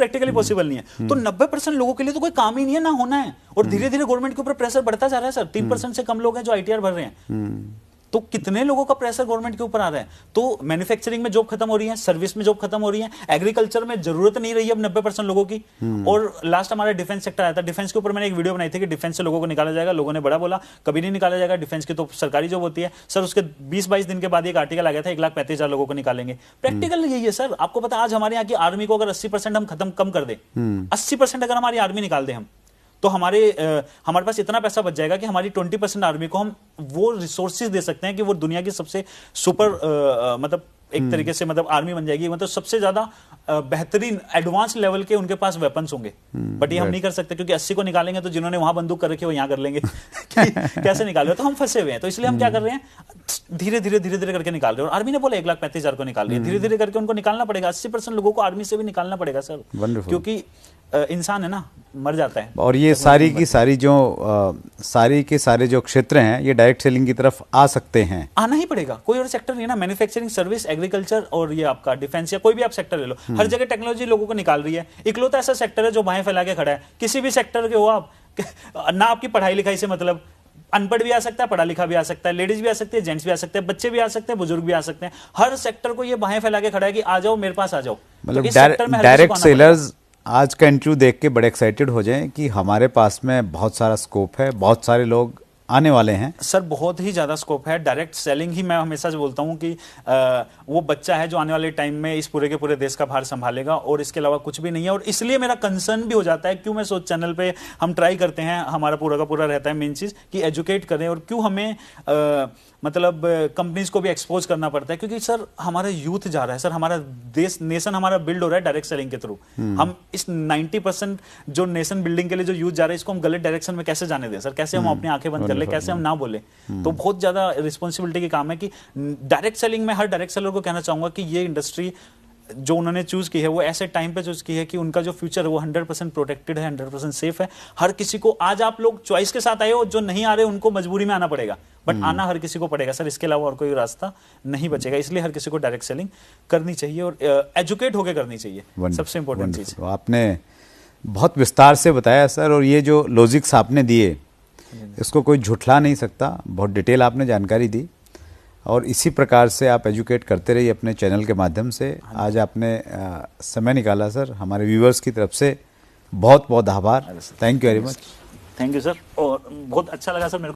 Practically possible नहीं है। तो 90% लोगों के लिए तो कोई काम ही नहीं है, ना होना है। और धीरे धीरे गवर्नमेंट के ऊपर प्रेशर बढ़ता जा रहा है सर। 3% से कम लोग हैं जो आईटीआर भर रहे हैं। तो कितने लोगों का प्रेशर गवर्नमेंट के ऊपर आ रहा है। तो मैन्युफैक्चरिंग में जॉब खत्म हो रही है, सर्विस में जॉब खत्म हो रही है, एग्रीकल्चर में जरूरत नहीं रही है अब 90% लोगों की। और लास्ट हमारा डिफेंस सेक्टर आया था, डिफेंस के ऊपर मैंने एक वीडियो बनाई थी कि डिफेंस से लोगों को निकाला जाएगा। लोगों ने बड़ा बोला कभी नहीं निकाला जाएगा, डिफेंस की तो सरकारी जॉब होती है सर। उसके 20-22 दिन के बाद एक आर्टिकल आ गया था 1,35,000 लोगों को निकालेंगे। प्रैक्टिकल यही है सर। आपको पता है आज हमारे यहाँ की आर्मी को अगर 80% हम खत्म कम कर दे, 80% अगर हमारी आर्मी निकाल दे हम, तो हमारे पास इतना पैसा बच जाएगा कि हमारी 20% आर्मी को हम वो रिसोर्सेज दे सकते हैं कि वो दुनिया की सबसे सुपर मतलब एक तरीके से मतलब आर्मी बन जाएगी। मतलब सबसे ज्यादा बेहतरीन एडवांस लेवल के उनके पास वेपन्स होंगे। बट ये हम नहीं कर सकते क्योंकि 80 को निकालेंगे तो जिन्होंने वहां बंदूक कर रखी है वो यहां कर लेंगे कैसे निकाले। तो हम फंसे हुए हैं। तो इसलिए हम क्या कर रहे हैं, धीरे धीरे करके निकाल रहे हैं। और आर्मी ने बोला 1,35,000 को निकाल रही है। धीरे धीरे करके उनको निकालना पड़ेगा। 80% लोगों को आर्मी से भी निकालना पड़ेगा सर, क्योंकि इंसान है ना, मर जाता है। और ये सारी की सारी जो सारी के सारे जो क्षेत्र हैं ये डायरेक्ट सेलिंग की तरफ आ सकते हैं, आना ही पड़ेगा। कोई और सेक्टर नहीं है ना, मैन्युफैक्चरिंग, सर्विस, एग्रीकल्चर और ये आपका डिफेंस या कोई भी आप सेक्टर ले लो, हर जगह टेक्नोलॉजी लोगों को निकाल रही है। इकलौता ऐसा सेक्टर है जो बाहें फैला के खड़ा है। किसी भी सेक्टर के हो आप, ना आपकी पढ़ाई लिखाई से मतलब, अनपढ़ भी आ सकता है, पढ़ा लिखा भी आ सकता है, लेडीज भी आ सकती है, जेंट्स भी आ सकते हैं, बच्चे भी आ सकते हैं, बुजुर्ग भी आ सकते हैं। हर सेक्टर को ये बाहें फैला के खड़ा है कि आ जाओ मेरे पास आ जाओ। मतलब डायरेक्ट सेलर्स आज का इंटरव्यू देख के बड़े एक्साइटेड हो जाएं कि हमारे पास में बहुत सारा स्कोप है, बहुत सारे लोग आने वाले हैं। सर बहुत ही ज्यादा स्कोप है। डायरेक्ट सेलिंग ही मैं हमेशा से बोलता हूं कि वो बच्चा है जो आने वाले टाइम में इस पूरे के पूरे देश का भार संभालेगा, और इसके अलावा कुछ भी नहीं है। और इसलिए मेरा कंसर्न भी हो जाता है, क्यों मैं सोच चैनल पे हम ट्राई करते हैं, हमारा पूरा का पूरा रहता है मेन चीज कि एजुकेट करें, और क्यों हमें मतलब कंपनीज को भी एक्सपोज करना पड़ता है, क्योंकि सर हमारा यूथ जा रहा है सर, हमारा देश नेशन हमारा बिल्ड हो रहा है डायरेक्ट सेलिंग के थ्रू। हम इस 90% जो नेशन बिल्डिंग के लिए जो यूथ जा रहा है इसको हम गलत डायरेक्शन में कैसे जाने दें सर, कैसे हम अपनी आंखें बंद कर ले, कैसे हम ना बोले। तो बहुत ज्यादा रिस्पॉन्सिबिलिटी की काम है कि डायरेक्ट सेलिंग में हर डायरेक्ट सेलर को कहना चाहूंगा कि ये इंडस्ट्री जो उन्होंने चूज की है वो ऐसे टाइम पे चूज की है कि उनका जो फ्यूचर है वो 100% प्रोटेक्टेड है, 100% सेफ है। हर किसी को, आज आप लोग चॉइस के साथ आए हो, जो नहीं आ रहे उनको मजबूरी में आना पड़ेगा, बट आना हर किसी को पड़ेगा सर। इसके अलावा और कोई रास्ता नहीं बचेगा। इसलिए हर किसी को डायरेक्ट सेलिंग करनी चाहिए और एजुकेट होकर करनी चाहिए, सबसे इंपॉर्टेंट चीज। आपने बहुत विस्तार से बताया सर, और ये जो लॉजिक्स आपने दिए इसको कोई झुठला नहीं सकता। बहुत डिटेल आपने जानकारी दी, और इसी प्रकार से आप एजुकेट करते रहिए अपने चैनल के माध्यम से। आज आपने समय निकाला सर, हमारे व्यूअर्स की तरफ से बहुत बहुत आभार। Thank you very much. Thank you sir, और बहुत अच्छा लगा सर मेरे को।